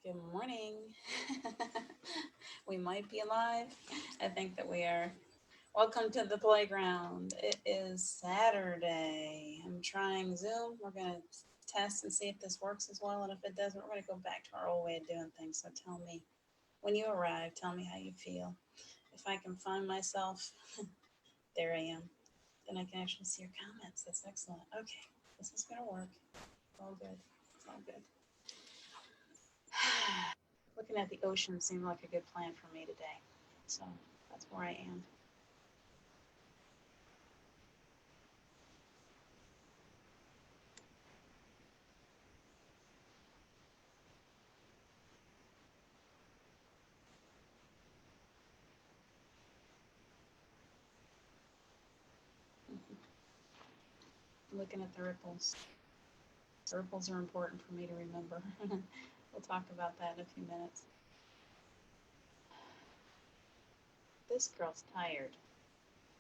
Good morning. We might be alive. I think that we are. Welcome to the playground. It is Saturday. I'm trying Zoom. We're going to test and see if this works as well. And if it doesn't, we're going to go back to our old way of doing things. So tell me when you arrive, tell me how you feel. If I can find myself, there I am. Then I can actually see your comments. That's excellent. Okay, this is going to work. It's all good. It's all good. Looking at the ocean seemed like a good plan for me today. So that's where I am. Looking at the ripples. The ripples are important for me to remember. We'll talk about that in a few minutes. This girl's tired.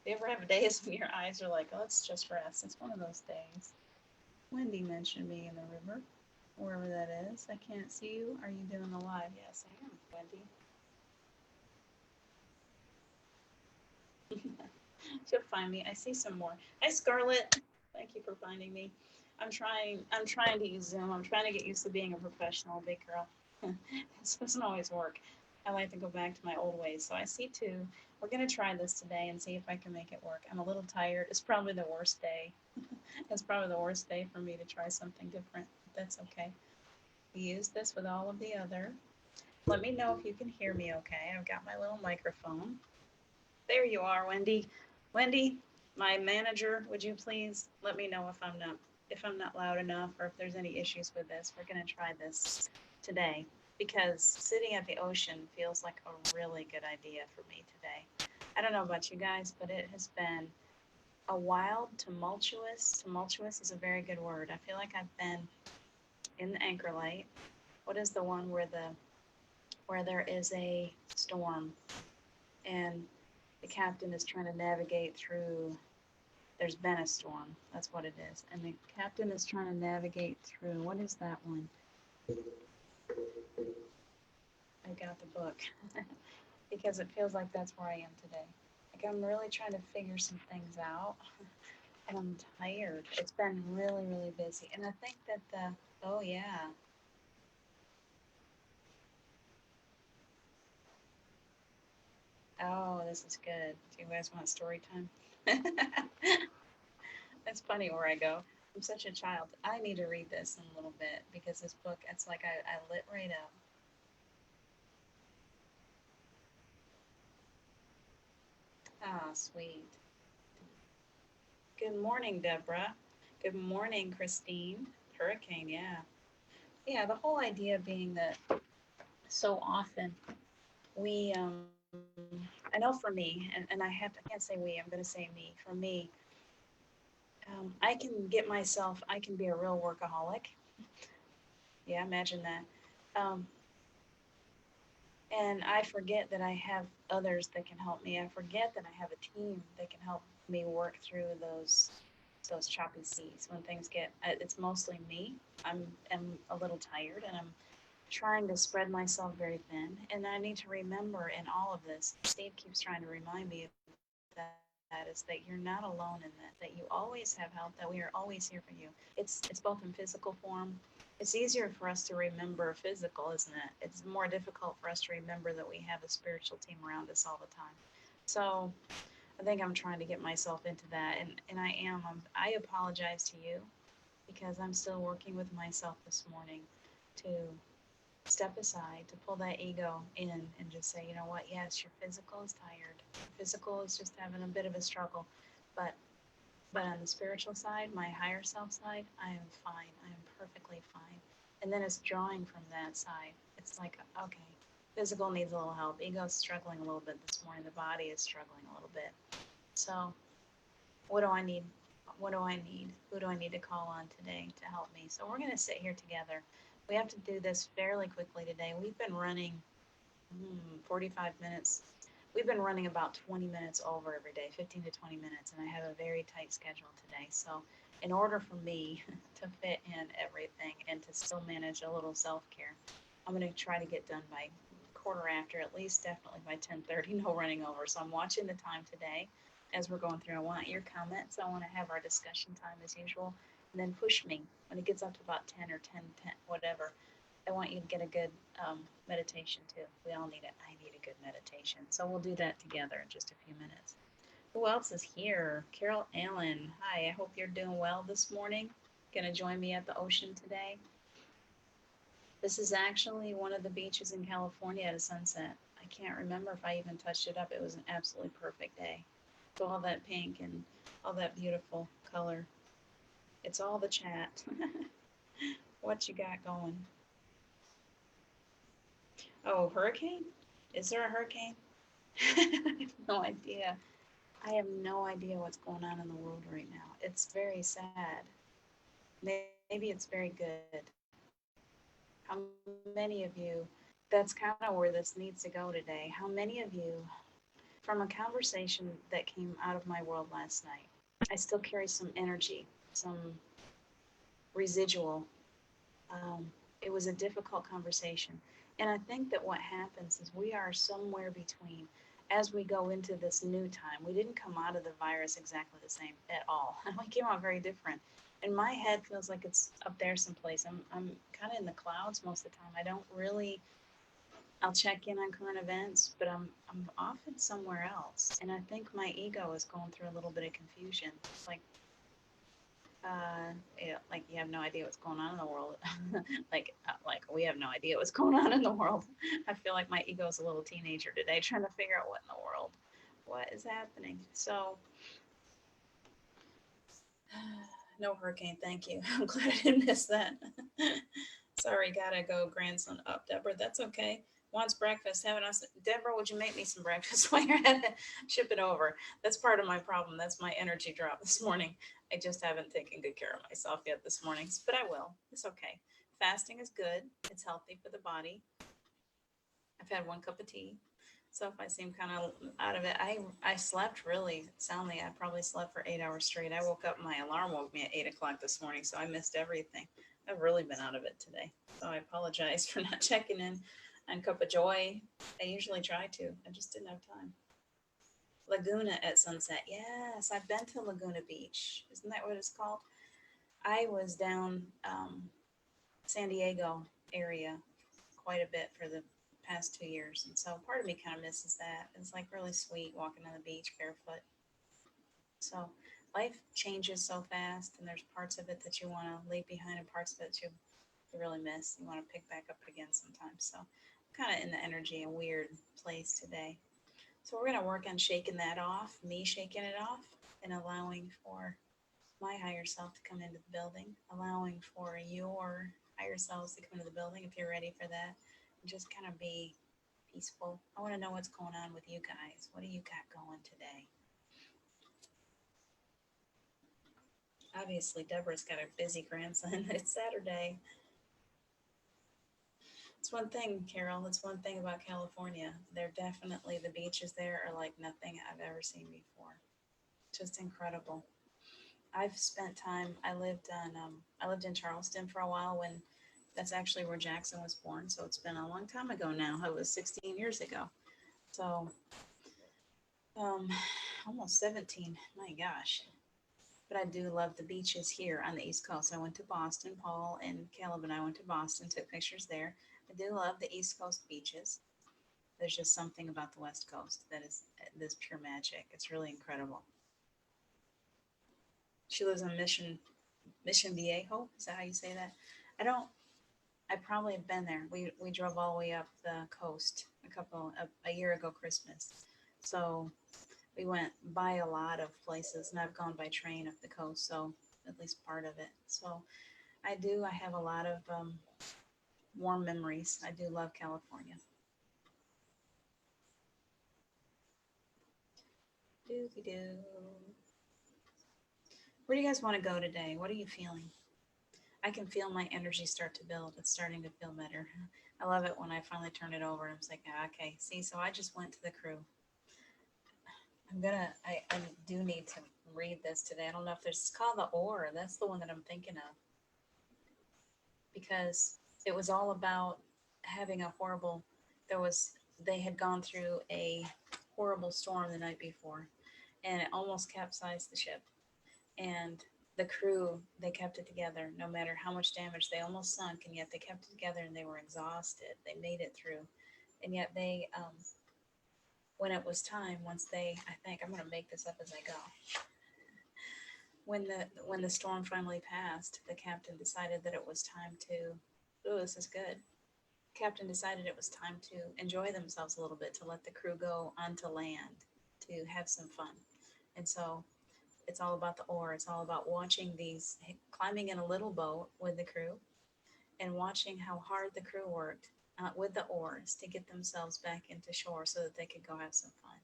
Do you ever have days when your eyes are like, oh, let's just rest? It's one of those days. Wendy mentioned me in the river, wherever that is. I can't see you. Are you doing the live? Yes, I am, Wendy. She'll find me. I see some more. Hi, Scarlett. Thank you for finding me. I'm trying to use Zoom. I'm trying to get used to being a professional big girl. This doesn't always work. I like to go back to my old ways. So I see two. We're gonna try this today and see if I can make it work. I'm a little tired. It's probably the worst day. It's probably the worst day for me to try something different. But that's okay. We use this with all of the other. Let me know if you can hear me okay. I've got my little microphone. There you are, Wendy. Wendy, my manager, would you please let me know if I'm not loud enough or if there's any issues with this. We're going to try this today because sitting at the ocean feels like a really good idea for me today. I don't know about you guys, but it has been a wild, tumultuous is a very good word. I feel like I've been in the anchor light. What is the one where there is a storm and the captain is trying to navigate through. There's been a storm. That's what it is. And the captain is trying to navigate through. What is that one? I got the book because it feels like that's where I am today. Like I'm really trying to figure some things out and I'm tired. It's been really, really busy. And I think that oh yeah. Oh, this is good. Do you guys want story time? It's funny where I go. I'm such a child. I need to read this in a little bit because this book, it's like I lit right up. Ah, sweet. Good morning, Deborah. Good morning, Christine. Hurricane, yeah. Yeah, the whole idea being that so often I know for me, and I can't say we, I'm going to say me. For me, I can get myself, I can be a real workaholic. Yeah, imagine that. Um, and I forget that I have others that can help me. I forget that I have a team that can help me work through those choppy seas when things get. It's mostly me. I'm a little tired, and I'm trying to spread myself very thin. And I need to remember in all of this. Steve keeps trying to remind me of that is that you're not alone in that. That you always have help. That we are always here for you. It's both in physical form. It's easier for us to remember physical, isn't it? It's more difficult for us to remember that we have a spiritual team around us all the time. So I think I'm trying to get myself into that, and I am. I apologize to you because I'm still working with myself this morning to step aside, to pull that ego in and just say, you know what, yes, your physical is tired. Your physical is just having a bit of a struggle. But but on the spiritual side, my higher self side, I am fine. I am perfectly fine. And then it's drawing from that side. It's like, okay, physical needs a little help. Ego's struggling a little bit this morning. The body is struggling a little bit. So what do I need? What do I need? Who do I need to call on today to help me? So we're going to sit here together. We have to do this fairly quickly today. We've been running 45 minutes. We've been running about 20 minutes over every day, 15 to 20 minutes, and I have a very tight schedule today. So, in order for me to fit in everything and to still manage a little self care, I'm going to try to get done by quarter after, at least definitely by 10:30. No running over. So I'm watching the time today as we're going through. I want your comments. I want to have our discussion time as usual, and then push me when it gets up to about 10 or 10, whatever. I want you to get a good meditation too. We all need it. I need a good meditation. So we'll do that together in just a few minutes. Who else is here? Carol Allen. Hi, I hope you're doing well this morning. Gonna join me at the ocean today. This is actually one of the beaches in California at a sunset. I can't remember if I even touched it up. It was an absolutely perfect day. So all that pink and all that beautiful color. It's all the chat. What you got going? Oh, hurricane? Is there a hurricane? I have no idea. I have no idea what's going on in the world right now. It's very sad. Maybe it's very good. How many of you, that's kind of where this needs to go today. How many of you, from a conversation that came out of my world last night, I still carry some energy, some residual. It was a difficult conversation. And I think that what happens is we are somewhere between as we go into this new time. We didn't come out of the virus exactly the same at all. We came out very different. And my head feels like it's up there someplace. I'm kind of in the clouds most of the time. I don't really, I'll check in on current events, but I'm often somewhere else. And I think my ego is going through a little bit of confusion. It's yeah, like you have no idea what's going on in the world. Like we have no idea what's going on in the world. I feel like my ego is a little teenager today, trying to figure out what in the world, what is happening. So, no hurricane, thank you. I'm glad I didn't miss that. Sorry, gotta go, grandson up, Deborah. That's okay. Wants breakfast. Haven't us, Deborah? Would you make me some breakfast while you're at it? Ship it over. That's part of my problem. That's my energy drop this morning. I just haven't taken good care of myself yet this morning, but I will. It's okay. Fasting is good. It's healthy for the body. I've had one cup of tea. So if I seem kind of out of it, I slept really soundly. I probably slept for 8 hours straight. I woke up, my alarm woke me at 8 o'clock this morning, so I missed everything. I've really been out of it today. So I apologize for not checking in on Cup of Joy. I usually try to. I just didn't have time. Laguna at sunset. Yes, I've been to Laguna Beach. Isn't that what it's called? I was down San Diego area quite a bit for the past 2 years. And so part of me kind of misses that. It's like really sweet walking on the beach barefoot. So life changes so fast, and there's parts of it that you want to leave behind and parts of it that you really miss. You want to pick back up again sometimes. So I'm kind of in the energy and weird place today. So we're going to work on shaking that off, me shaking it off, and allowing for my higher self to come into the building, allowing for your higher selves to come into the building if you're ready for that, and just kind of be peaceful. I want to know what's going on with you guys. What do you got going today? Obviously, Deborah's got a busy grandson. It's Saturday. It's one thing, Carol. It's one thing about California. They're definitely, the beaches there are like nothing I've ever seen before. Just incredible. I've spent time. I lived in Charleston for a while when that's actually where Jackson was born. So it's been a long time ago now. It was 16 years ago. So um, almost 17. My gosh. But I do love the beaches here on the East Coast. I went to Boston. Paul and Caleb and I went to Boston, took pictures there. I do love the East Coast beaches. There's just something about the West Coast that is this pure magic. It's really incredible. She lives on Mission Viejo. Is that how you say that? I don't. I probably have been there. We drove all the way up the coast a year ago Christmas. So we went by a lot of places, and I've gone by train up the coast. So at least part of it. So I do. I have a lot of warm memories. I do love California. Dookie doo. Where do you guys want to go today? What are you feeling? I can feel my energy start to build. It's starting to feel better. I love it when I finally turn it over. I was like, ah, okay, see, so I just went to the crew. I do need to read this today. I don't know if there's, it's called The Ore. That's the one that I'm thinking of because it was all about having a horrible, there was, they had gone through a horrible storm the night before, and it almost capsized the ship. And the crew, they kept it together no matter how much damage. They almost sunk, and yet they kept it together, and they were exhausted. They made it through, and yet they, when it was time, once they, I think I'm going to make this up as I go, when the storm finally passed, the captain decided that it was time to, oh, this is good. Captain decided it was time to enjoy themselves a little bit, to let the crew go onto land, to have some fun. And so it's all about the oar. It's all about watching these, climbing in a little boat with the crew and watching how hard the crew worked with the oars to get themselves back into shore so that they could go have some fun.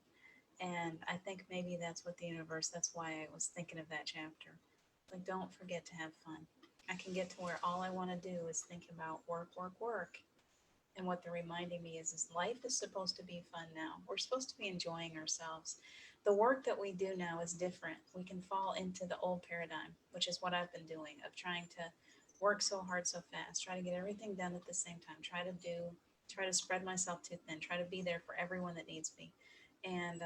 And I think maybe that's what the universe, that's why I was thinking of that chapter. Like, don't forget to have fun. I can get to where all I want to do is think about work, work, work. And what they're reminding me is life is supposed to be fun now. We're supposed to be enjoying ourselves. The work that we do now is different. We can fall into the old paradigm, which is what I've been doing, of trying to work so hard so fast, try to get everything done at the same time, try to spread myself too thin, try to be there for everyone that needs me. And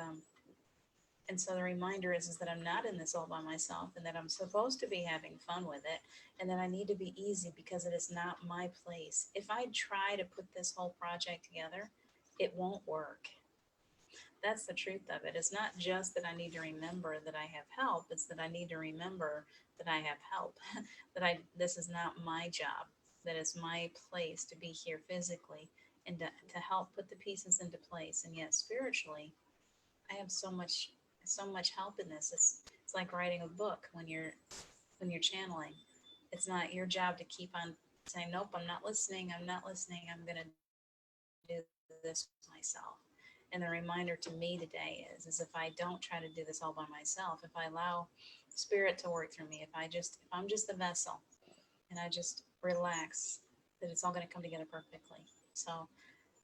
and so the reminder is that I'm not in this all by myself, and that I'm supposed to be having fun with it, and that I need to be easy because it is not my place. If I try to put this whole project together, it won't work. That's the truth of it. It's not just that I need to remember that I have help, it's that I need to remember that I have help, that I this is not my job, that it's my place to be here physically and to help put the pieces into place. And yet spiritually, I have so much help in this. It's like writing a book when you're channeling. It's not your job to keep on saying, nope, I'm not listening, I'm not listening, I'm gonna do this myself. And the reminder to me today is if I don't try to do this all by myself, if I allow spirit to work through me, if I'm just the vessel and I just relax, that it's all gonna come together perfectly. So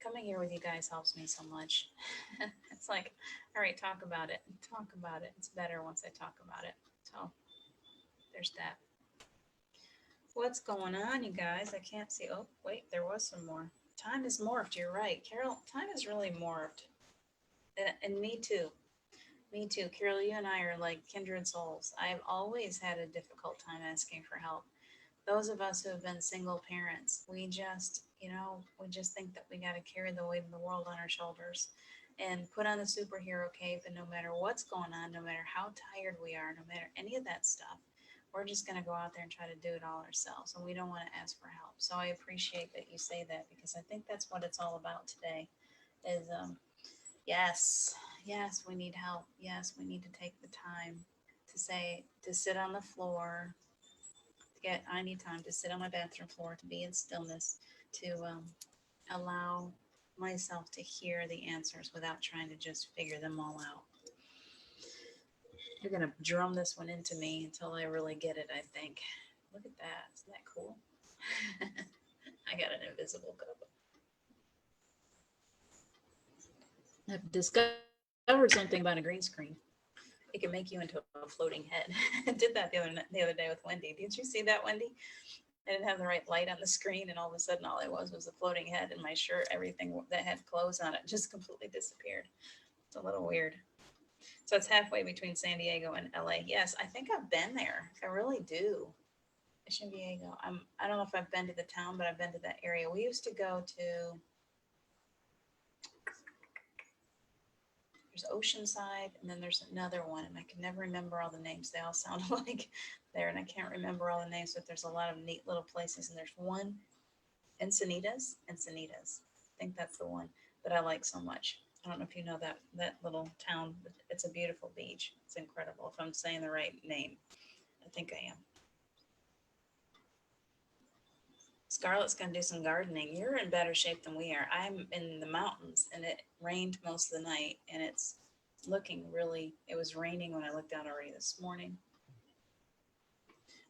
coming here with you guys helps me so much. It's like, all right, talk about it. Talk about it. It's better once I talk about it. So there's that. What's going on, you guys? I can't see. Oh, wait, there was some more. Time has morphed. You're right, Carol. Time has really morphed. And me too. Me too. Carol, you and I are like kindred souls. I've always had a difficult time asking for help. Those of us who have been single parents, we just think that we got to carry the weight of the world on our shoulders and put on the superhero cape. And no matter what's going on, no matter how tired we are, no matter any of that stuff, we're just going to go out there and try to do it all ourselves. And we don't want to ask for help. So I appreciate that you say that, because I think that's what it's all about today is, yes, yes, we need help. Yes, we need to take the time to sit on the floor, I need time to sit on my bathroom floor, to be in stillness, to allow myself to hear the answers without trying to just figure them all out. You're gonna drum this one into me until I really get it, I think. Look at that. Isn't that cool? I got an invisible cup. I've discovered something about a green screen. It can make you into a floating head. I did that the other day with Wendy. Did you see that, Wendy? I didn't have the right light on the screen, and all of a sudden, all I was a floating head, and my shirt, everything that had clothes on it, just completely disappeared. It's a little weird. So it's halfway between San Diego and LA. Yes, I think I've been there. I really do. San Diego. I don't know if I've been to the town, but I've been to that area. We used to go to, there's Oceanside, and then there's another one, and I can never remember all the names. They all sound like there, and I can't remember all the names, but there's a lot of neat little places. And there's one, Encinitas. I think that's the one that I like so much. I don't know if you know that little town. It's a beautiful beach. It's incredible. If I'm saying the right name, I think I am. Scarlett's gonna do some gardening. You're in better shape than we are. I'm in the mountains, and it rained most of the night, and it's looking really. It was raining when I looked out already this morning.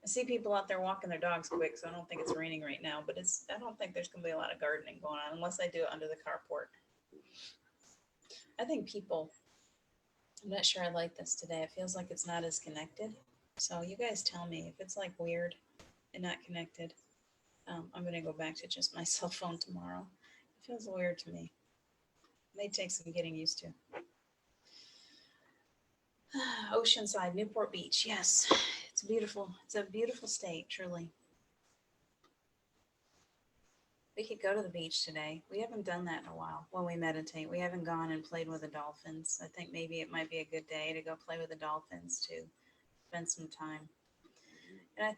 I see people out there walking their dogs quick, so I don't think it's raining right now. But I don't think there's gonna be a lot of gardening going on unless I do it under the carport. I think people. I'm not sure I like this today. It feels like it's not as connected. So you guys tell me if it's like weird and not connected. I'm gonna go back to just my cell phone tomorrow. It feels weird to me. It may take some getting used to. Oceanside, Newport Beach. Yes, it's beautiful. It's a beautiful state, truly. We could go to the beach today. We haven't done that in a while when we meditate. We haven't gone and played with the dolphins. I think maybe it might be a good day to go play with the dolphins to spend some time. And I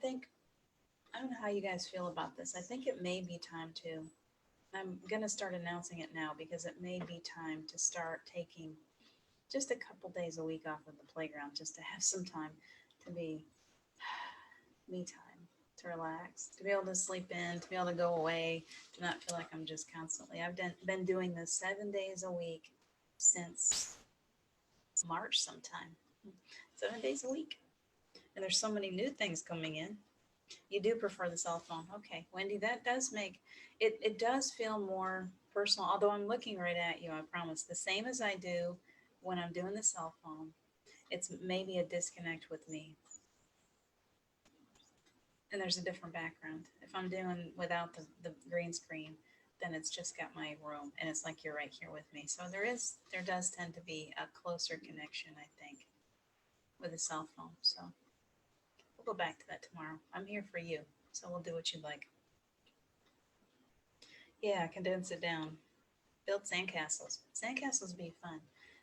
don't know how you guys feel about this. I think it may be time to, I'm going to start announcing it now because it may be time to start taking just a couple days a week off of the playground just to have some time to be me time, to relax, to be able to sleep in, to be able to go away, to not feel like I'm just constantly. Been doing this 7 days a week since March sometime. 7 days a week. And there's so many new things coming in. You do prefer the cell phone. Okay, Wendy, that does make it does feel more personal. Although I'm looking right at you, I promise. The same as I do when I'm doing the cell phone. It's maybe a disconnect with me. And there's a different background. If I'm doing without the green screen, then it's just got my room and it's like you're right here with me. So there does tend to be a closer connection, I think, with a cell phone. So we'll go back to that tomorrow. I'm here for you. So we'll do what you'd like. Yeah, condense it down. Build sandcastles. Sandcastles be fun.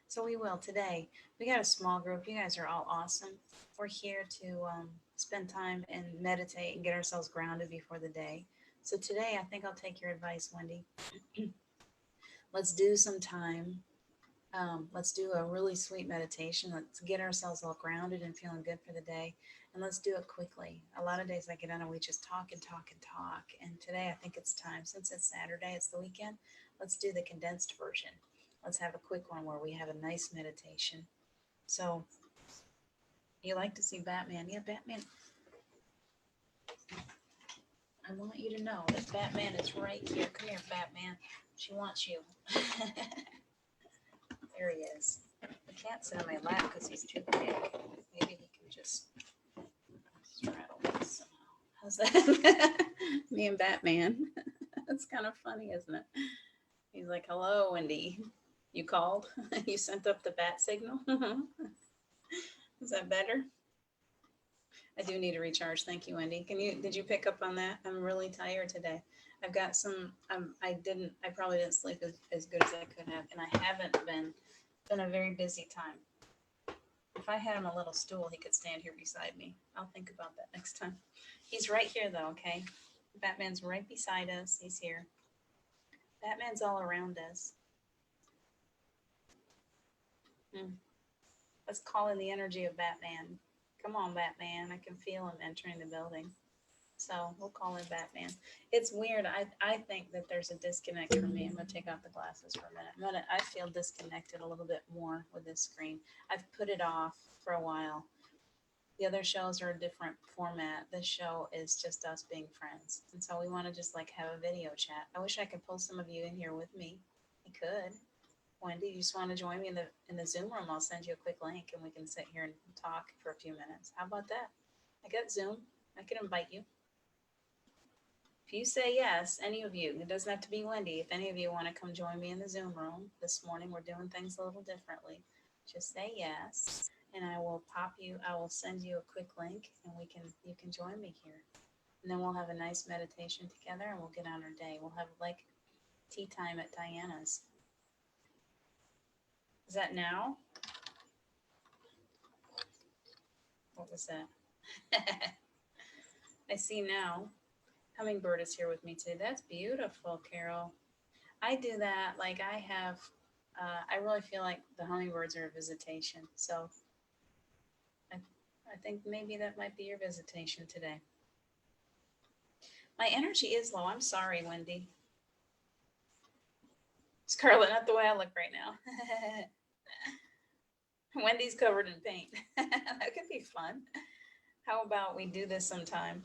So we will today. We got a small group. You guys are all awesome. We're here to spend time and meditate and get ourselves grounded before the day. So today, I think I'll take your advice, Wendy. Let's do some time. Let's do a really sweet meditation. Let's get ourselves all grounded and feeling good for the day. And let's do it quickly. A lot of days I get on and we just talk and talk and talk. And today I think it's time, since it's Saturday, it's the weekend, let's do the condensed version. Let's have a quick one where we have a nice meditation. So, you like to see Batman? Yeah, Batman. I want you to know that Batman is right here. Come here, Batman. She wants you. There he is. I can't sit on my lap because he's too big. Maybe he can just straddle this somehow. How's that? Me and Batman. That's kind of funny, isn't it? He's like, "Hello, Wendy. You called? You sent up the bat signal? Is that better?" I do need to recharge. Thank you, Wendy. Did you pick up on that? I'm really tired today. I've got some, I probably didn't sleep as good as I could have. And I haven't been a very busy time. If I had him a little stool, he could stand here beside me. I'll think about that next time. He's right here though, okay? Batman's right beside us. He's here. Batman's all around us. Let's call in the energy of Batman. Come on, Batman. I can feel him entering the building. So we'll call in Batman. It's weird. I think that there's a disconnect for me. I'm gonna take off the glasses for a minute. I feel disconnected a little bit more with this screen. I've put it off for a while. The other shows are a different format. This show is just us being friends. And so we want to just like have a video chat. I wish I could pull some of you in here with me. I could. Wendy, you just want to join me in the Zoom room? I'll send you a quick link and we can sit here and talk for a few minutes. How about that? I got Zoom. I can invite you. If you say yes, any of you, it doesn't have to be Wendy. If any of you want to come join me in the Zoom room this morning, we're doing things a little differently. Just say yes, and I will send you a quick link, and you can join me here. And then we'll have a nice meditation together, and we'll get on our day. We'll have like tea time at Diana's. Is that now? What was that? I see now. Hummingbird is here with me too. That's beautiful, Carol. I do that. Like I really feel like the hummingbirds are a visitation. So I think maybe that might be your visitation today. My energy is low. I'm sorry, Wendy. Scarlett, not the way I look right now. Wendy's covered in paint. That could be fun. How about we do this sometime?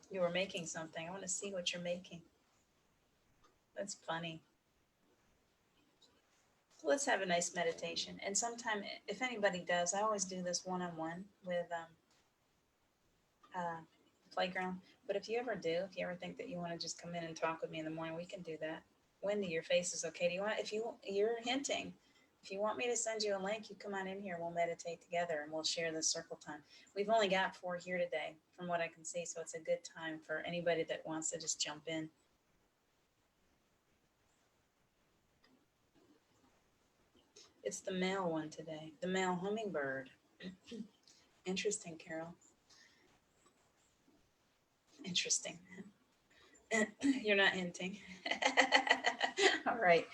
You were making something. I want to see what you're making. That's funny. Let's have a nice meditation. And sometime, if anybody does, I always do this one-on-one with playground. But if you ever think that you want to just come in and talk with me in the morning, we can do that. Wendy, your face is okay. Do you want, if you're hinting, if you want me to send you a link, you come on in here. We'll meditate together and we'll share this circle time. We've only got 4 here today, from what I can see, so it's a good time for anybody that wants to just jump in. It's the male one today, the male hummingbird. Interesting, Carol. Interesting. You're not hinting. All right.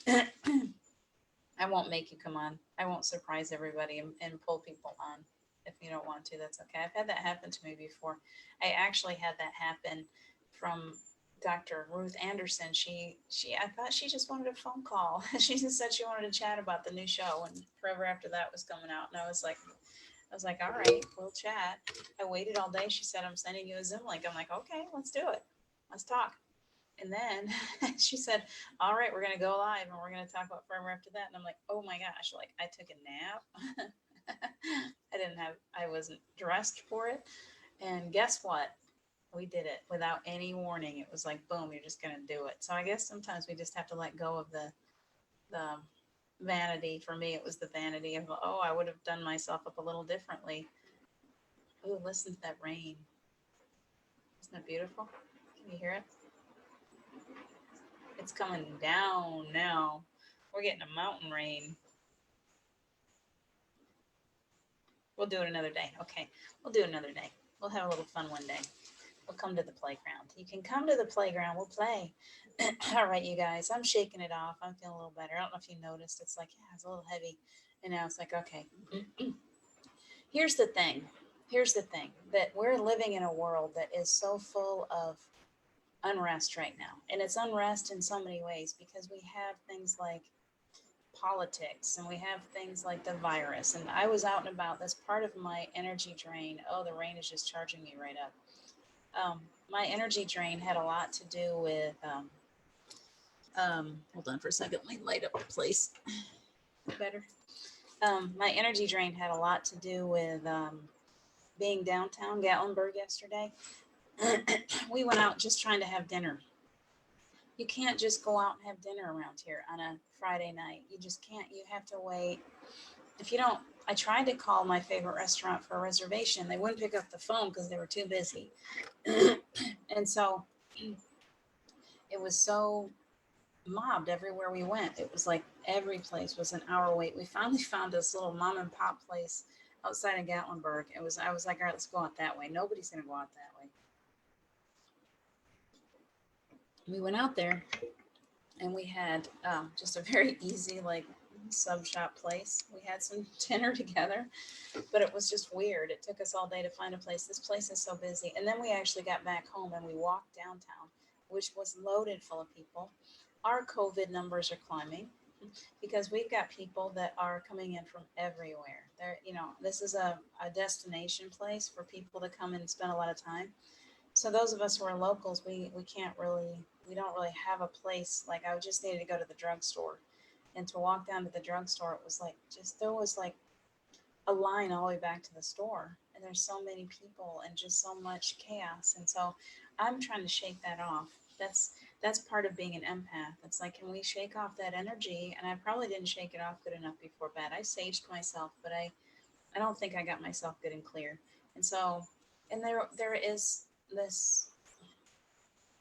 I won't make you come on. I won't surprise everybody and pull people on. If you don't want to, that's okay. I've had that happen to me before. I actually had that happen from Dr. Ruth Anderson. I thought she just wanted a phone call. She just said she wanted to chat about the new show, and forever after that was coming out. And I was like, all right, we'll chat. I waited all day. She said, I'm sending you a Zoom link. I'm like, okay, let's do it. Let's talk. And then she said, all right, we're going to go live and we're going to talk about forever after that. And I'm like, oh my gosh, like I took a nap. I wasn't dressed for it. And guess what? We did it without any warning. It was like, boom, you're just going to do it. So I guess sometimes we just have to let go of the vanity. For me, it was the vanity of, oh, I would have done myself up a little differently. Oh, listen to that rain. Isn't that beautiful? Can you hear it? It's coming down now. We're getting a mountain rain. We'll do it another day. Okay, we'll do it another day. We'll have a little fun one day. We'll come to the playground. You can come to the playground. We'll play. All right, you guys. I'm shaking it off. I'm feeling a little better. I don't know if you noticed. It's like, yeah, it's a little heavy. And now it's like, okay. Here's the thing. Here's the thing that we're living in a world that is so full of unrest right now. And it's unrest in so many ways because we have things like politics and we have things like the virus. And I was out and about. That's part of my energy drain. Oh, the rain is just charging me right up. My energy drain had a lot to do with hold on for a second, let me light up the place better. My energy drain had a lot to do with being downtown Gatlinburg yesterday. We went out just trying to have dinner. You can't just go out and have dinner around here on a Friday night. You just can't. You have to wait. If you don't, I tried to call my favorite restaurant for a reservation. They wouldn't pick up the phone because they were too busy. And so it was so mobbed everywhere we went. It was like every place was an hour wait. We finally found this little mom and pop place outside of Gatlinburg. I was like, all right, let's go out that way. Nobody's gonna go out that way. We went out there and we had just a very easy like sub shop place. We had some dinner together, but it was just weird. It took us all day to find a place. This place is so busy. And then we actually got back home and we walked downtown, which was loaded full of people. Our COVID numbers are climbing because we've got people that are coming in from everywhere. This is a destination place for people to come and spend a lot of time. So those of us who are locals, we don't really have a place. Like I just needed to go to the drugstore, and to walk down to the drugstore, it was like there was like a line all the way back to the store, and there's so many people and just so much chaos. And so I'm trying to shake that off. That's part of being an empath. It's like, can we shake off that energy? And I probably didn't shake it off good enough before bed. I saged myself, but I don't think I got myself good and clear. And so, and there is this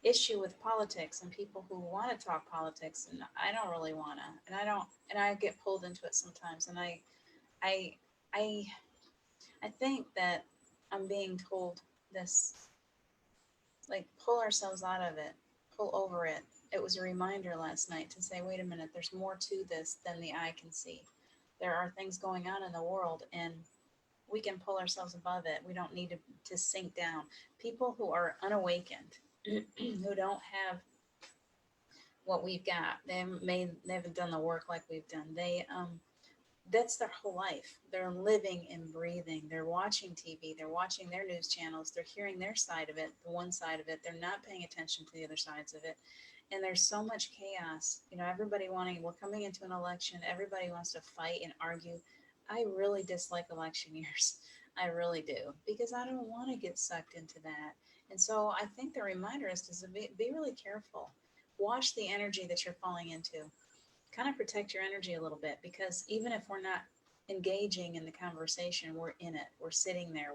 issue with politics and people who want to talk politics, and I don't really want to, and I get pulled into it sometimes. And I, I, I think that I'm being told this, like, pull ourselves out of it, pull over it. It was a reminder last night to say, wait a minute, there's more to this than the eye can see. There are things going on in the world, and we can pull ourselves above it. We don't need to sink down. People who are unawakened, who don't have what we've got, they haven't done the work like we've done. That's their whole life. They're living and breathing. They're watching TV. They're watching their news channels. They're hearing their side of it, the one side of it. They're not paying attention to the other sides of it. And there's so much chaos. We're coming into an election. Everybody wants to fight and argue. I really dislike election years. I really do, because I don't want to get sucked into that. And so I think the reminder is to be really careful. Watch the energy that you're falling into. Kind of protect your energy a little bit, because even if we're not engaging in the conversation, we're in it. We're sitting there.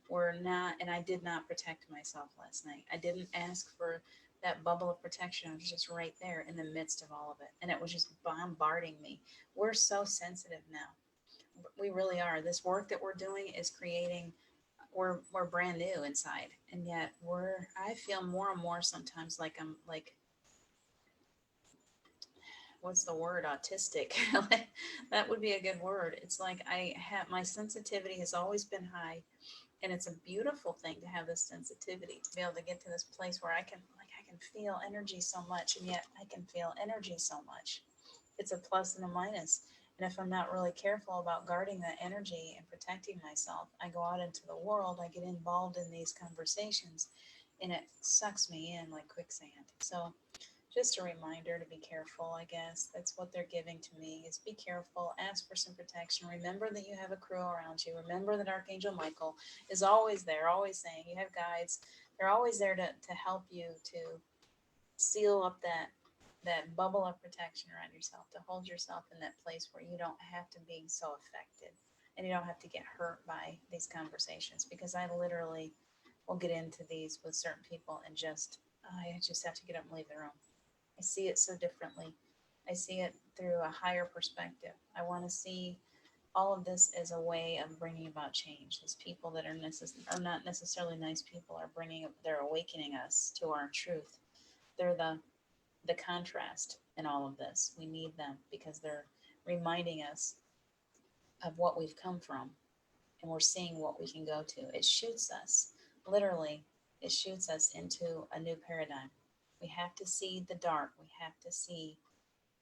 We're not. And I did not protect myself last night. I didn't ask for that bubble of protection. I was just right there in the midst of all of it, and it was just bombarding me. We're so sensitive now. We really are. This work that we're doing is creating. We're brand new inside, and yet we're. I feel more and more sometimes like I'm like, what's the word, autistic. That would be a good word. It's like I have, my sensitivity has always been high, and it's a beautiful thing to have this sensitivity, to be able to get to this place where I can feel energy so much, and yet I can feel energy so much. It's a plus and a minus. And if I'm not really careful about guarding that energy and protecting myself, I go out into the world, I get involved in these conversations, and it sucks me in like quicksand. So just a reminder to be careful, I guess. That's what they're giving to me, is be careful, ask for some protection. Remember that you have a crew around you. Remember that Archangel Michael is always there, always saying you have guides. They're always there to help you to seal up that bubble of protection around yourself, to hold yourself in that place where you don't have to be so affected and you don't have to get hurt by these conversations, because I literally will get into these with certain people and I just have to get up and leave the room. I see it so differently. I see it through a higher perspective. I want to see all of this as a way of bringing about change. These people that are not necessarily nice people are they're awakening us to our truth. They're the contrast in all of this. We need them because they're reminding us of what we've come from, and we're seeing what we can go to. It shoots us, literally, it shoots us into a new paradigm. We have to see the dark. We have to see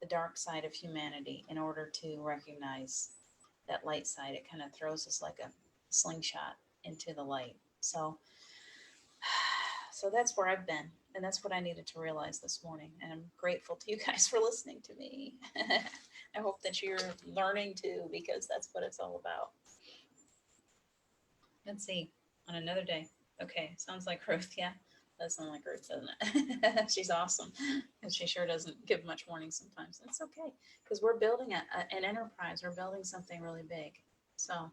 the dark side of humanity in order to recognize that light side. It kind of throws us like a slingshot into the light. So that's where I've been, and that's what I needed to realize this morning. And I'm grateful to you guys for listening to me. I hope that you're learning too, because that's what it's all about. Let's see, on another day. Okay, sounds like Ruth. Yeah, that sounds like Ruth, doesn't it? She's awesome. And she sure doesn't give much warning sometimes. That's okay, because we're building an enterprise. We're building something really big. So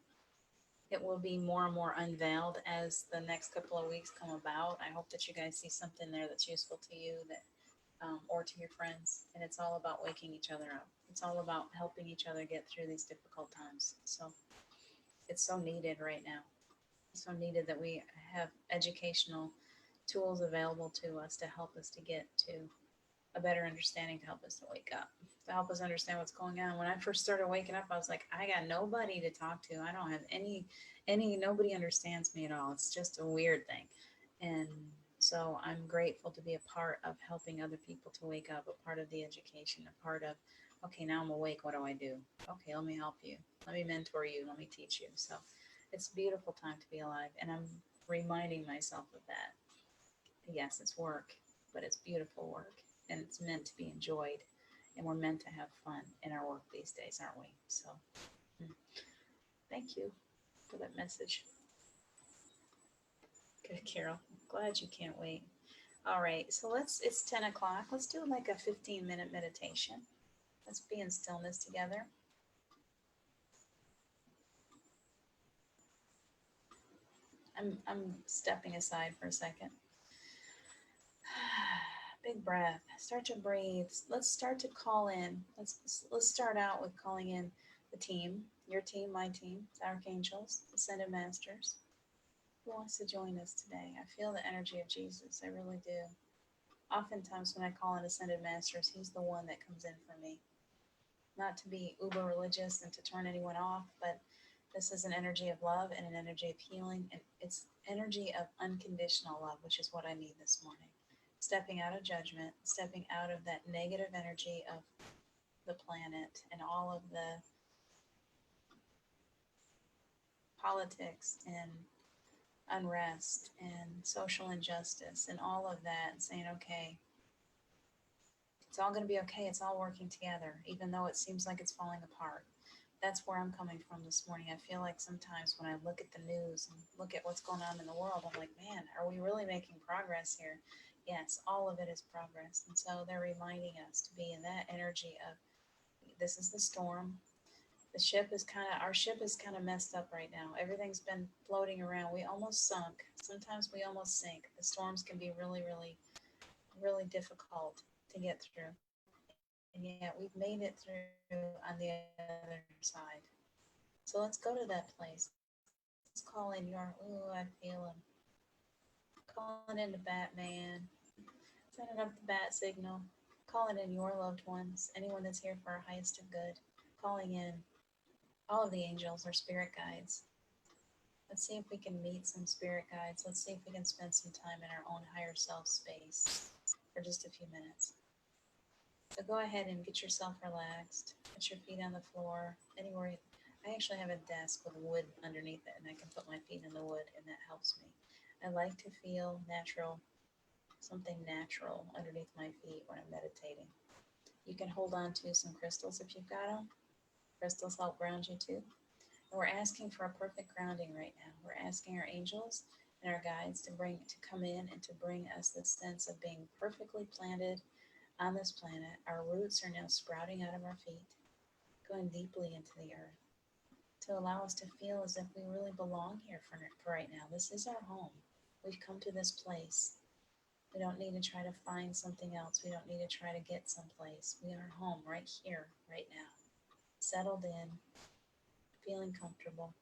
it will be more and more unveiled as the next couple of weeks come about. I hope that you guys see something there that's useful to you, that or to your friends. And it's all about waking each other up. It's all about helping each other get through these difficult times. So it's so needed right now. It's so needed that we have educational tools available to us to help us to get to a better understanding, to help us to wake up, to help us understand what's going on. When I first started waking up, I was like, I got nobody to talk to. I don't have nobody understands me at all. It's just a weird thing. And so I'm grateful to be a part of helping other people to wake up, a part of the education, a part of, okay, now I'm awake. What do I do? Okay, let me help you. Let me mentor you. Let me teach you. So it's a beautiful time to be alive. And I'm reminding myself of that. Yes, it's work, but it's beautiful work, and it's meant to be enjoyed, and we're meant to have fun in our work these days, aren't we? So thank you for that message. Good, Carol. Glad you can't wait. All right, so it's 10 o'clock. Let's do like a 15-minute meditation. Let's be in stillness together. I'm stepping aside for a second. Big breath. Start to breathe. Let's start to call in. Let's start out with calling in the team, your team, my team, the archangels, ascended masters. Who wants to join us today? I feel the energy of Jesus. I really do. Oftentimes when I call in ascended masters, he's the one that comes in for me. Not to be uber religious and to turn anyone off, but this is an energy of love and an energy of healing, and it's energy of unconditional love, which is what I need this morning. Stepping out of judgment, stepping out of that negative energy of the planet and all of the politics and unrest and social injustice and all of that, and saying, okay, it's all going to be okay. It's all working together, even though it seems like it's falling apart. That's where I'm coming from this morning. I feel like sometimes when I look at the news and look at what's going on in the world, I'm like, man, are we really making progress here? Yes, all of it is progress. And so they're reminding us to be in that energy of this is the storm. Our ship is kind of messed up right now. Everything's been floating around. We almost sunk. Sometimes we almost sink. The storms can be really, really, really difficult to get through. And yet we've made it through on the other side. So let's go to that place. Let's call in your, ooh, I feel him. Calling into Batman, sending up the bat signal, calling in your loved ones, anyone that's here for our highest of good, calling in all of the angels or spirit guides. Let's see if we can meet some spirit guides. Let's see if we can spend some time in our own higher self space for just a few minutes. So go ahead and get yourself relaxed. Put your feet on the floor, anywhere. I actually have a desk with wood underneath it, and I can put my feet in the wood, and that helps me. I like to feel natural, something natural underneath my feet when I'm meditating. You can hold on to some crystals if you've got them. Crystals help ground you too. And we're asking for a perfect grounding right now. We're asking our angels and our guides to come in and to bring us this sense of being perfectly planted on this planet. Our roots are now sprouting out of our feet, going deeply into the earth to allow us to feel as if we really belong here for right now. This is our home. We've come to this place. We don't need to try to find something else. We don't need to try to get someplace. We are home right here, right now, settled in, feeling comfortable,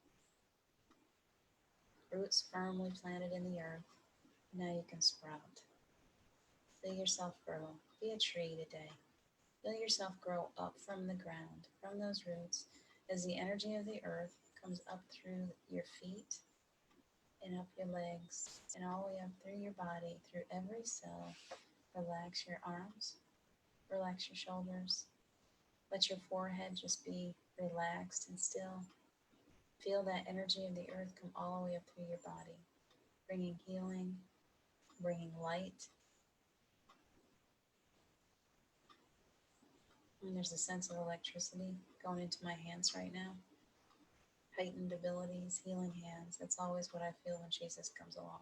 roots firmly planted in the earth. Now you can sprout. Feel yourself grow. Be a tree today. Feel yourself grow up from the ground, from those roots, as the energy of the earth comes up through your feet and up your legs and all the way up through your body, through every cell. Relax your arms, relax your shoulders. Let your forehead just be relaxed and still. Feel that energy of the earth come all the way up through your body, bringing healing, bringing light. And there's a sense of electricity going into my hands right now. Heightened abilities, healing hands. That's always what I feel when Jesus comes along.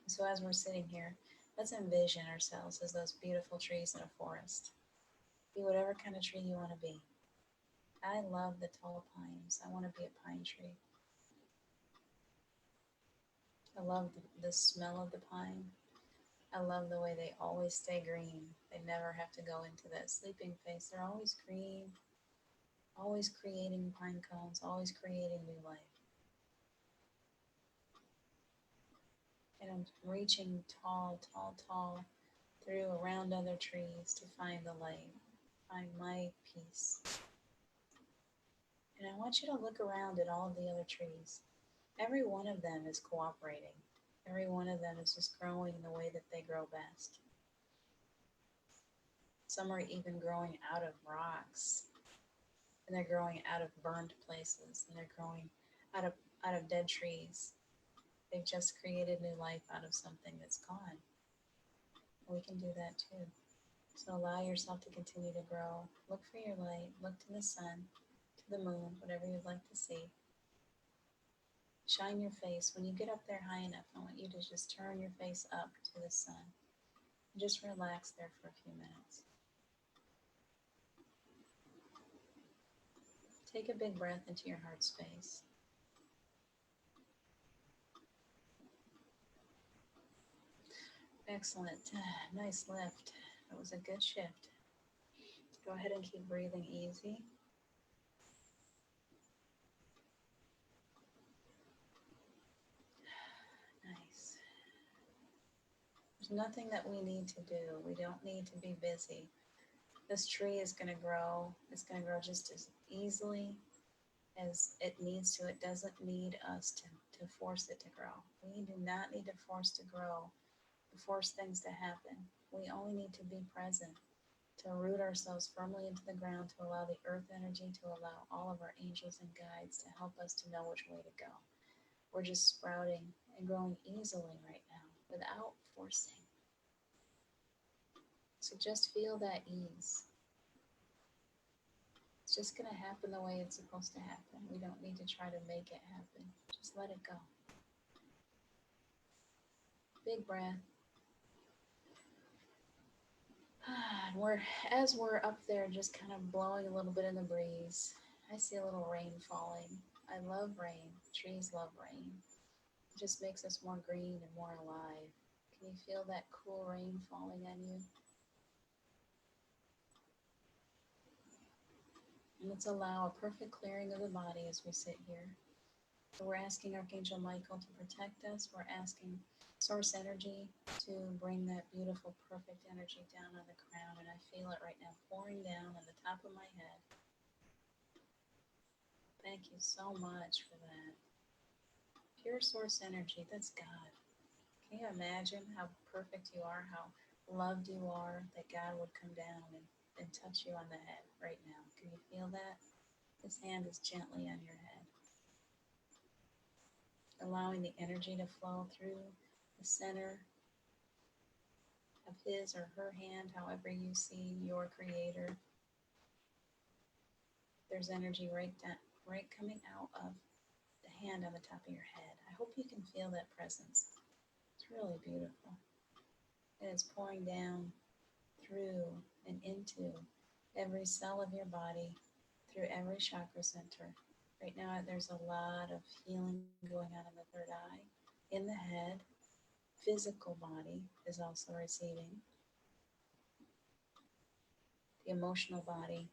So as we're sitting here, let's envision ourselves as those beautiful trees in a forest. Be whatever kind of tree you want to be. I love the tall pines. I want to be a pine tree. I love the smell of the pine. I love the way they always stay green. They never have to go into that sleeping phase. They're always green, always creating pine cones, always creating new life. And I'm reaching tall, tall, tall through around other trees to find the light, find my peace. And I want you to look around at all of the other trees. Every one of them is cooperating. Every one of them is just growing the way that they grow best. Some are even growing out of rocks, and they're growing out of burned places, and they're growing out of dead trees. They've just created new life out of something that's gone. We can do that too. So allow yourself to continue to grow. Look for your light. Look to the sun, to the moon, whatever you'd like to see. Shine your face. When you get up there high enough, I want you to just turn your face up to the sun. Just relax there for a few minutes. Take a big breath into your heart space. Excellent. Nice lift. That was a good shift. Go ahead and keep breathing easy. Nice. There's nothing that we need to do. We don't need to be busy. This tree is going to grow. It's going to grow just as easily as it needs to. It doesn't need us to force it to grow. We do not need to force to grow, to force things to happen. We only need to be present, to root ourselves firmly into the ground, to allow the earth energy, to allow all of our angels and guides to help us to know which way to go. We're just sprouting and growing easily right now without forcing. So just feel that ease. It's just going to happen the way it's supposed to happen. We don't need to try to make it happen. Just let it go. Big breath. We're as we're up there, just kind of blowing a little bit in the breeze. I see a little rain falling. I love rain. Trees love rain. It just makes us more green and more alive. Can you feel that cool rain falling on you? And let's allow a perfect clearing of the body as we sit here. So we're asking Archangel Michael to protect us. We're asking Source Energy to bring that beautiful, perfect energy down on the crown. And I feel it right now pouring down on the top of my head. Thank you so much for that. Pure Source Energy, that's God. Can you imagine how perfect you are, how loved you are, that God would come down and touch you on the head right now? Can you feel that? His hand is gently on your head, allowing the energy to flow through the center of his or her hand, however you see your creator. There's energy right coming out of the hand on the top of your head. I hope you can feel that presence. It's really beautiful. And it's pouring down through and into every cell of your body, through every chakra center. Right now, there's a lot of healing going on in the third eye, in the head. Physical body is also receiving. The emotional body,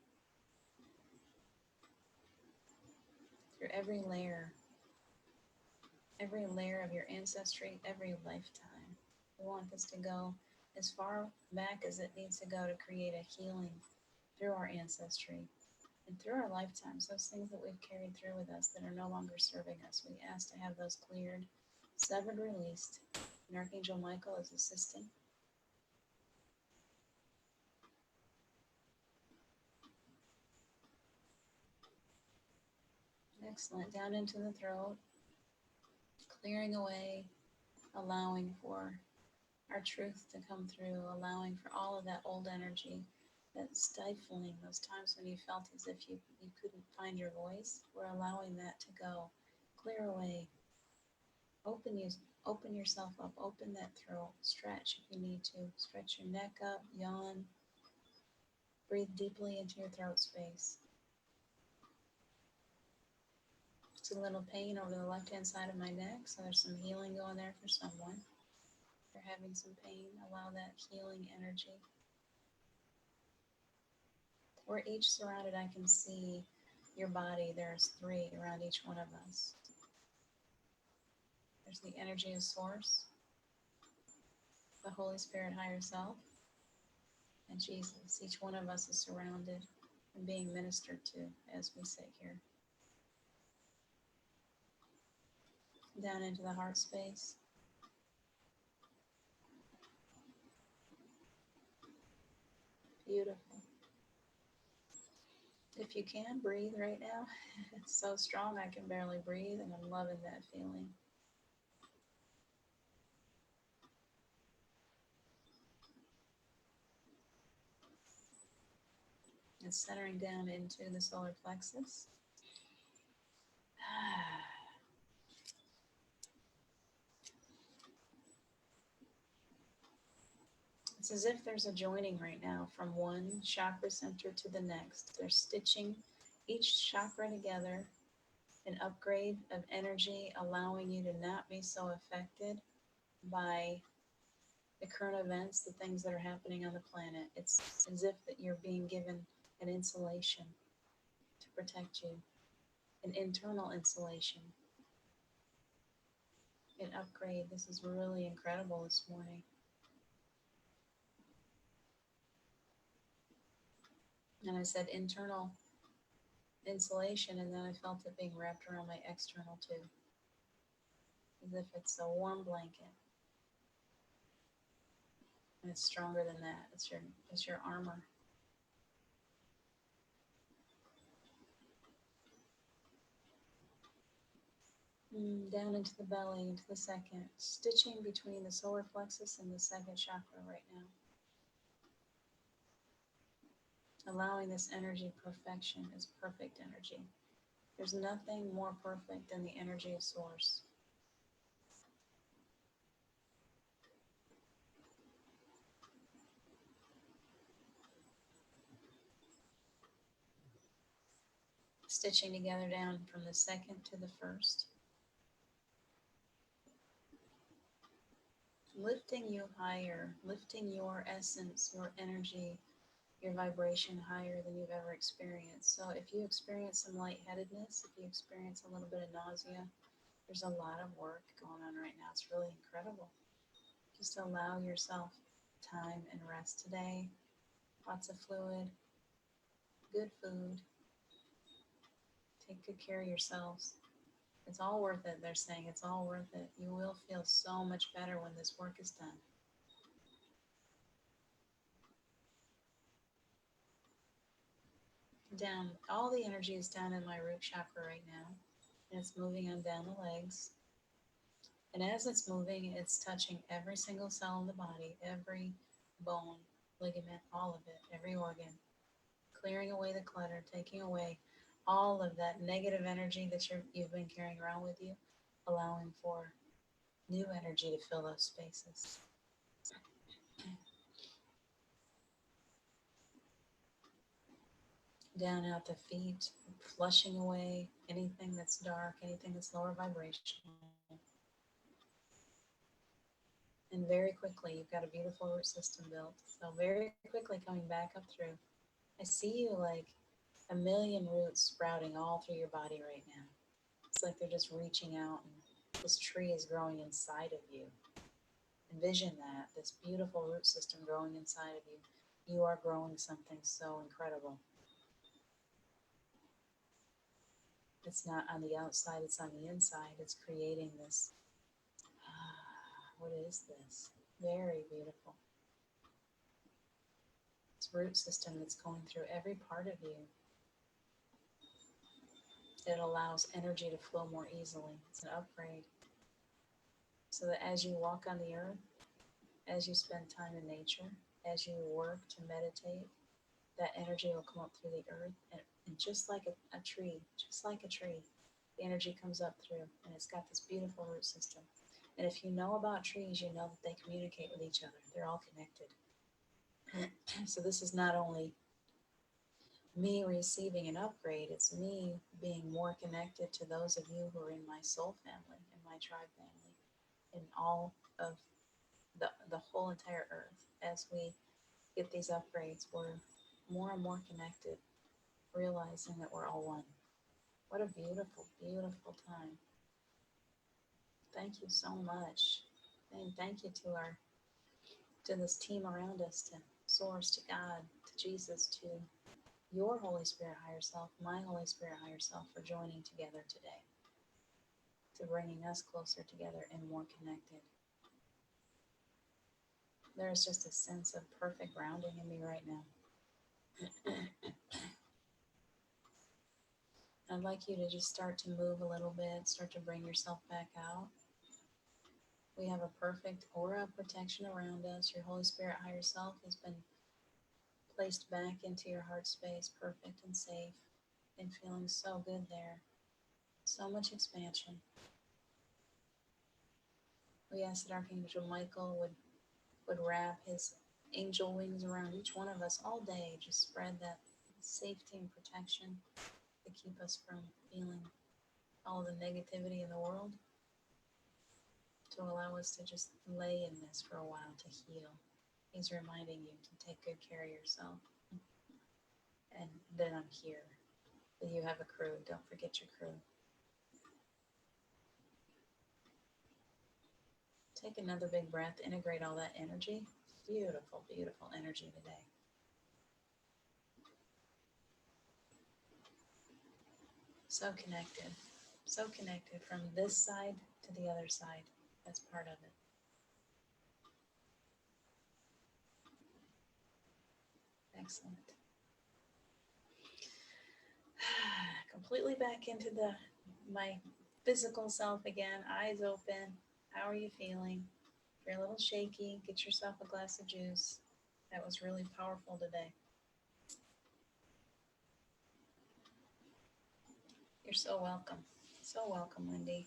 through every layer of your ancestry, every lifetime. We want this to go as far back as it needs to go to create a healing through our ancestry and through our lifetimes, those things that we've carried through with us that are no longer serving us. We ask to have those cleared, severed, released. And Archangel Michael is assisting. Excellent. Down into the throat, clearing away, allowing for our truth to come through, allowing for all of that old energy, that stifling, those times when you felt as if you couldn't find your voice. We're allowing that to go. Clear away. Open yourself up. Open that throat. Stretch if you need to. Stretch your neck up. Yawn. Breathe deeply into your throat space. It's a little pain over the left-hand side of my neck, so there's some healing going there for someone. If you're having some pain, allow that healing energy. We're each surrounded. I can see your body. There's 3 around each one of us. There's the energy of Source, the Holy Spirit, higher self, and Jesus. Each one of us is surrounded and being ministered to as we sit here. Down into the heart space. Beautiful. If you can, breathe right now. It's so strong I can barely breathe, and I'm loving that feeling. It's centering down into the solar plexus. It's as if there's a joining right now from one chakra center to the next. They're stitching each chakra together, an upgrade of energy, allowing you to not be so affected by the current events, the things that are happening on the planet. It's as if that you're being given an insulation to protect you, an internal insulation, an upgrade. This is really incredible this morning. And I said internal insulation, and then I felt it being wrapped around my external too, as if it's a warm blanket. And it's stronger than that. It's your armor. Down into the belly, into the second, stitching between the solar plexus and the second chakra right now. Allowing this energy. Perfection is perfect energy. There's nothing more perfect than the energy of Source. Stitching together down from the second to the first. Lifting you higher, lifting your essence, your energy, your vibration higher than you've ever experienced. So if you experience some lightheadedness, if you experience a little bit of nausea, there's a lot of work going on right now. It's really incredible. Just allow yourself time and rest today. Lots of fluid, good food. Take good care of yourselves. It's all worth it. They're saying it's all worth it. You will feel so much better when this work is done. Down, all the energy is down in my root chakra right now. And it's moving on down the legs. And as it's moving, it's touching every single cell in the body, every bone, ligament, all of it, every organ, clearing away the clutter, taking away all of that negative energy that you've been carrying around with you, allowing for new energy to fill those spaces. Down out the feet, flushing away anything that's dark, anything that's lower vibrational. And very quickly, you've got a beautiful root system built. So very quickly coming back up through. I see you like a million roots sprouting all through your body right now. It's like they're just reaching out and this tree is growing inside of you. Envision that, this beautiful root system growing inside of you. You are growing something so incredible. It's not on the outside, it's on the inside. It's creating this. What is this? Very beautiful. This root system that's going through every part of you. It allows energy to flow more easily. It's an upgrade. So that as you walk on the earth, as you spend time in nature, as you work to meditate, that energy will come up through the earth. And just like a tree, the energy comes up through. And it's got this beautiful root system. And if you know about trees, you know that they communicate with each other. They're all connected. So this is not only me receiving an upgrade, it's me being more connected to those of you who are in my soul family, in my tribe family, in all of the whole entire earth. As we get these upgrades, we're more and more connected, realizing that we're all one. What a beautiful, beautiful time. Thank you so much. And thank you to this team around us, to Source, to God, to Jesus, to your Holy Spirit higher self, my Holy Spirit higher self, for joining together today, to bringing us closer together and more connected. There is just a sense of perfect grounding in me right now. I'd like you to just start to move a little bit, start to bring yourself back out. We have a perfect aura of protection around us. Your Holy Spirit higher self has been placed back into your heart space, perfect and safe, and feeling so good there. So much expansion. We ask that Archangel Michael would wrap his angel wings around each one of us all day, just spread that safety and protection to keep us from feeling all the negativity in the world, to allow us to just lay in this for a while to heal. He's reminding you to take good care of yourself. And then I'm here. That you have a crew. Don't forget your crew. Take another big breath. Integrate all that energy. Beautiful, beautiful energy today. So connected. So connected from this side to the other side. That's part of it. Excellent. Completely back into my physical self again. Eyes open. How are you feeling? If you're a little shaky, get yourself a glass of juice. That was really powerful today. You're so welcome. So welcome, Wendy.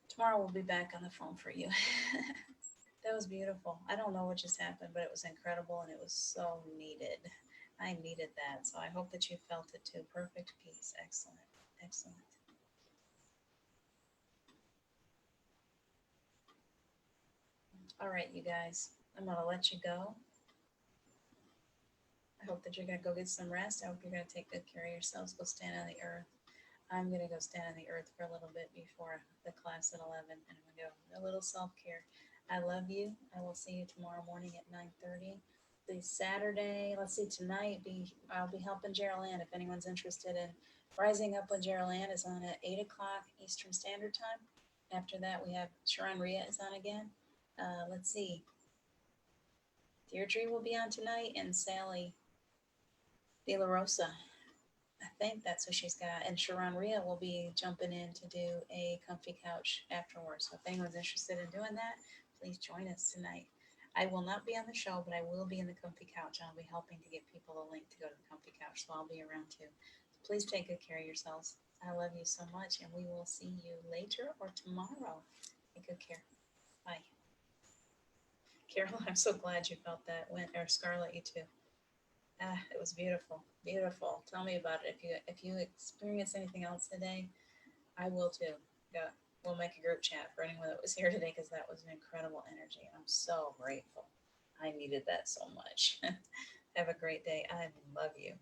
Tomorrow we'll be back on the phone for you. That was beautiful. I don't know what just happened, but it was incredible and it was so needed. I needed that. So I hope that you felt it too. Perfect peace. Excellent. Excellent. All right, you guys. I'm going to let you go. I hope that you're going to go get some rest. I hope you're going to take good care of yourselves. Go stand on the earth. I'm going to go stand on the earth for a little bit before the class at 11, and I'm going to go a little self-care. I love you. I will see you tomorrow morning at 9:30. The Saturday, let's see, tonight I'll be helping Geraldine. If anyone's interested in Rising Up with Geraldine is on at 8 o'clock Eastern Standard Time. After that, we have Sharon Rhea is on again. Let's see, Deirdre will be on tonight, and Sally De La Rosa. I think that's what she's got. And Sharon Rhea will be jumping in to do a comfy couch afterwards. So if anyone's interested in doing that, please join us tonight. I will not be on the show, but I will be in the comfy couch. I'll be helping to get people a link to go to the comfy couch. So I'll be around too. So please take good care of yourselves. I love you so much, and we will see you later or tomorrow. Take good care. Bye. Carol, I'm so glad you felt that. Or Scarlett, you too. Ah, it was beautiful, beautiful. Tell me about it. If you experience anything else today, I will too. Yeah, we'll make a group chat for anyone that was here today because that was an incredible energy, and I'm so grateful. I needed that so much. Have a great day. I love you.